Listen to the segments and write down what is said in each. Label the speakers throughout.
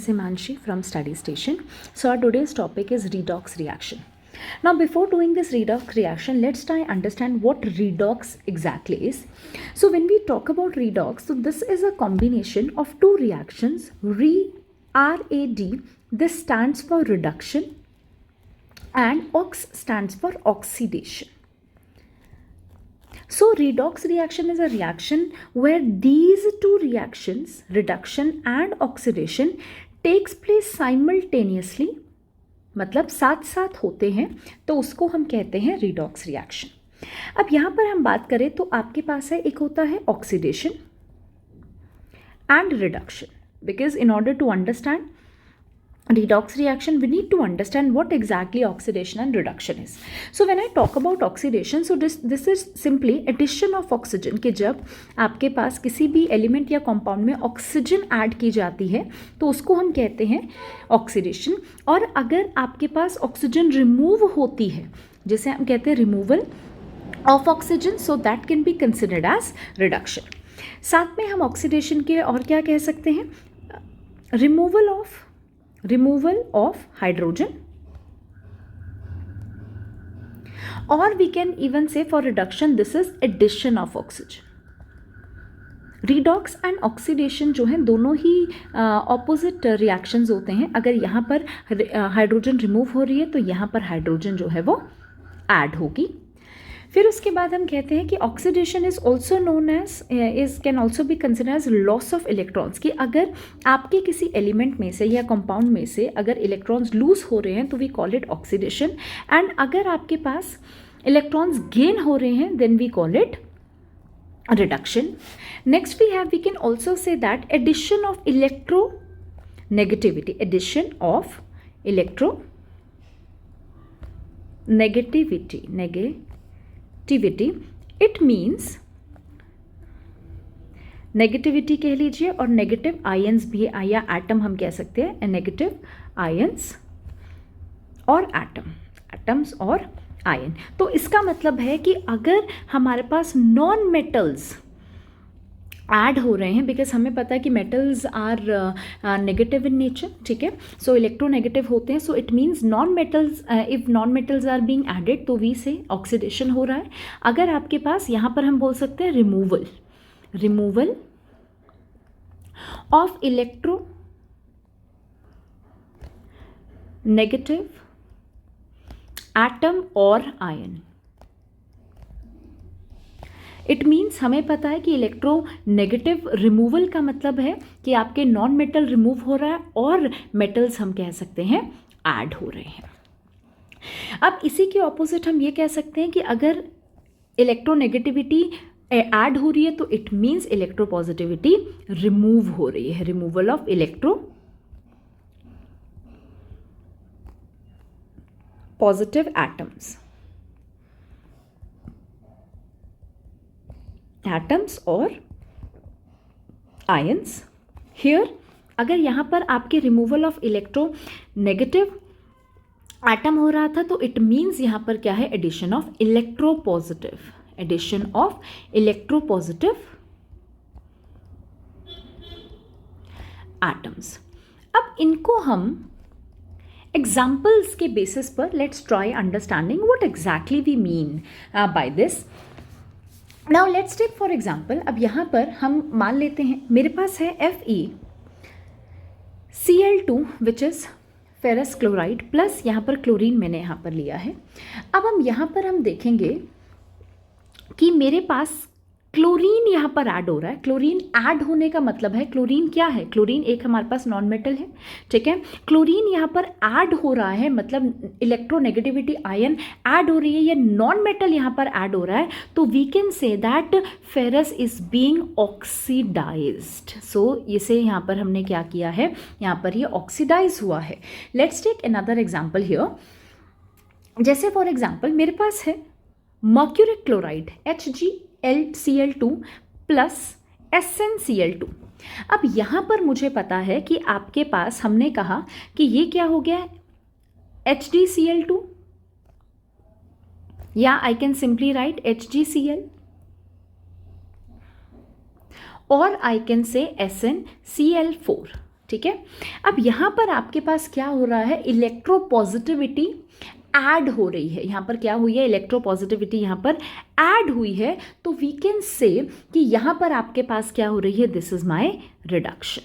Speaker 1: Himanshi from Study Station. So our today's topic is redox reaction. Now before doing this redox reaction, let's try understand what redox exactly is. So when we talk about redox, so this is a combination of two reactions, RAD, this stands for reduction, and OX stands for oxidation. So redox reaction is a reaction where these two reactions, reduction and oxidation, takes place simultaneously, मतलब साथ साथ होते हैं, तो उसको हम कहते हैं redox reaction. अब यहाँ पर हम बात करें तो आपके पास है, एक होता है oxidation and reduction, because in order to understand redox reaction we need to understand what exactly oxidation and reduction is. So when I talk about oxidation, so this is simply addition of oxygen, कि जब आपके पास किसी भी element या compound में oxygen add की जाती है तो उसको हम कहते हैं ऑक्सीडेशन. और अगर आपके पास ऑक्सीजन रिमूव होती है, जिसे हम कहते हैं removal of oxygen, so that can be considered as reduction. साथ में हम ऑक्सीडेशन के और क्या कह सकते हैं, removal of hydrogen, or we can even say for reduction this is addition of oxygen. redox and oxidation जो है दोनों ही ऑपोजिट रिएक्शंस होते हैं. अगर यहाँ पर हाइड्रोजन रिमूव हो रही है तो यहाँ पर हाइड्रोजन जो है वो ऐड होगी. फिर उसके बाद हम कहते हैं कि oxidation is also known as can also be consider as loss of electrons, कि अगर आपके किसी एलिमेंट में से या कंपाउंड में से अगर इलेक्ट्रॉन्स लूज हो रहे हैं तो we call it oxidation, and अगर आपके पास इलेक्ट्रॉन्स गेन हो रहे हैं then we call it reduction. Next we can also say that addition of electronegativity, addition of electronegativity, it means negativity कह लीजिए, और नेगेटिव आयंस भी है, या एटम हम कह सकते हैं, नेगेटिव आयंस और एटम्स और आयन. तो इसका मतलब है कि अगर हमारे पास नॉन मेटल्स ऐड हो रहे हैं, बिकॉज हमें पता है कि metals are negative in nature, ठीक है, सो इलेक्ट्रोनेगेटिव होते हैं. So it means non metals, if non metals are being added तो वी से ऑक्सीडेशन हो रहा है. अगर आपके पास यहाँ पर हम बोल सकते हैं रिमूवल ऑफ इलेक्ट्रोनेगेटिव एटम और आयन. इट मीन्स हमें पता है कि इलेक्ट्रोनेगेटिव रिमूवल का मतलब है कि आपके नॉन मेटल रिमूव हो रहा है और मेटल्स हम कह सकते हैं ऐड हो रहे हैं. अब इसी के ऑपोजिट हम ये कह सकते हैं कि अगर इलेक्ट्रोनेगेटिविटी ऐड हो रही है तो इट मीन्स इलेक्ट्रोपॉजिटिविटी रिमूव हो रही है, रिमूवल ऑफ इलेक्ट्रोपॉजिटिव एटम्स और आयंस. हियर अगर यहाँ पर आपके रिमूवल ऑफ इलेक्ट्रोनेगेटिव एटम हो रहा था तो इट मीन्स यहाँ पर क्या है, एडिशन ऑफ इलेक्ट्रोपॉजिटिव एटम्स. अब इनको हम एग्जाम्पल्स के बेसिस पर let's try understanding what exactly we mean by this. Now let's take for example, अब यहाँ पर हम मान लेते हैं मेरे पास है FeCl2 which is ferrous chloride plus यहाँ पर क्लोरीन मैंने यहाँ पर लिया है. अब हम देखेंगे कि मेरे पास क्लोरीन यहाँ पर ऐड हो रहा है. क्लोरीन ऐड होने का मतलब है, क्लोरीन क्या है, क्लोरीन एक हमारे पास नॉन मेटल है, ठीक है. क्लोरीन यहाँ पर ऐड हो रहा है मतलब इलेक्ट्रोनेगेटिविटी आयन ऐड हो रही है, या नॉन मेटल यहाँ पर ऐड हो रहा है, तो we can say that ferrous is being oxidised. So इसे यहाँ पर हमने क्या किया है, यहाँ पर ये ऑक्सीडाइज हुआ है. Let's take another example here. जैसे फॉर एग्जाम्पल मेरे पास है mercuric chloride HgCl2 plus SnCl2. अब यहाँ पर मुझे पता है कि आपके पास हमने कहा कि ये क्या हो गया, HgCl2, या I can simply write HgCl, और आई कैन से SnCl4, ठीक है। अब यहाँ पर आपके पास क्या हो रहा है, इलेक्ट्रोपॉजिटिविटी ऐड हो रही है। यहाँ पर क्या हुई है, इलेक्ट्रोपॉजिटिविटी यहाँ पर ऐड हुई है, तो वी कैन से कि यहाँ पर आपके पास क्या हो रही है, this is my reduction.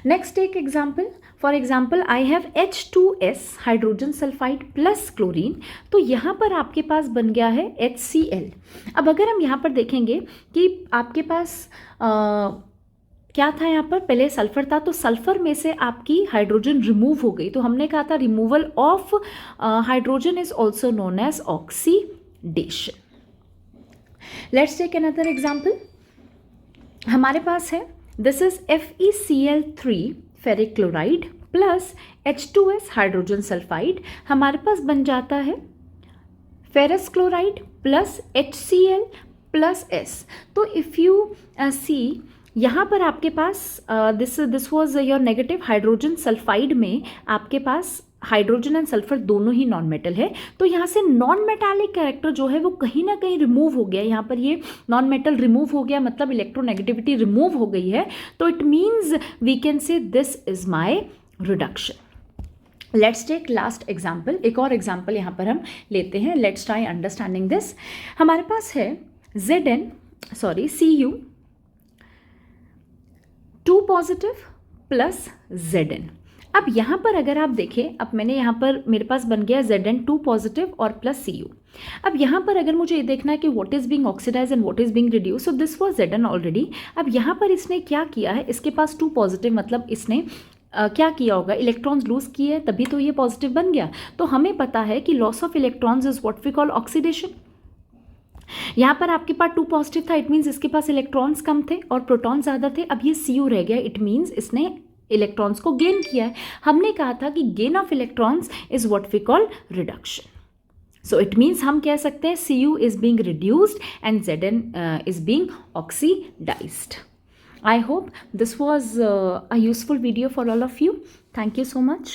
Speaker 1: Next take example, for example I have H2S hydrogen sulphide plus chlorine, तो यहाँ पर आपके पास बन गया है HCl। अब अगर हम यहाँ पर देखेंगे कि आपके पास क्या था, यहाँ पर पहले सल्फर था, तो सल्फर में से आपकी हाइड्रोजन रिमूव हो गई, तो हमने कहा था removal of hydrogen is also known as oxidation. Let's take another example, हमारे पास है this is FeCl3 ferric chloride plus H2S hydrogen sulphide, हमारे पास बन जाता है ferrous chloride plus HCl plus S। तो इफ़ यू सी यहाँ पर आपके पास this was your negative, hydrogen sulphide में आपके पास हाइड्रोजन एंड सल्फर दोनों ही नॉन मेटल है, तो यहाँ से नॉन मेटालिक कैरेक्टर जो है वो कहीं ना कहीं रिमूव हो गया। यहाँ पर ये नॉन मेटल रिमूव हो गया, मतलब इलेक्ट्रोनेगेटिविटी रिमूव हो गई है, तो it means we can say this is my reduction. Let's take last example, एक और एग्जाम्पल यहाँ पर हम लेते हैं, लेट्स ट्राई अंडरस्टैंडिंग दिस। हमारे पास है Cu 2 पॉजिटिव प्लस Zn। अब यहाँ पर अगर आप देखें, अब मैंने यहाँ पर मेरे पास बन गया Zn 2 पॉजिटिव और प्लस Cu। अब यहाँ पर अगर मुझे ये देखना है कि what is being oxidize and what is being reduce, so this was Zn already. अब यहाँ पर इसने क्या किया है, इसके पास 2 पॉजिटिव, मतलब इसने क्या किया होगा, इलेक्ट्रॉन्स लूज किए, तभी तो ये पॉजिटिव बन गया। तो हमें पता है कि loss of electrons is what we call oxidation. यहाँ पर आपके पास 2 पॉजिटिव था, इट मीन्स इसके पास इलेक्ट्रॉन्स कम थे और प्रोटॉन ज़्यादा थे। अब ये Cu रह गया, इट मीन्स इसने इलेक्ट्रॉन्स को गेन किया है। हमने कहा था कि gain of electrons is what we call reduction. So it means हम कह सकते हैं Cu is being reduced and Zn is being oxidized. I hope this was a useful video for all of you. Thank you so much.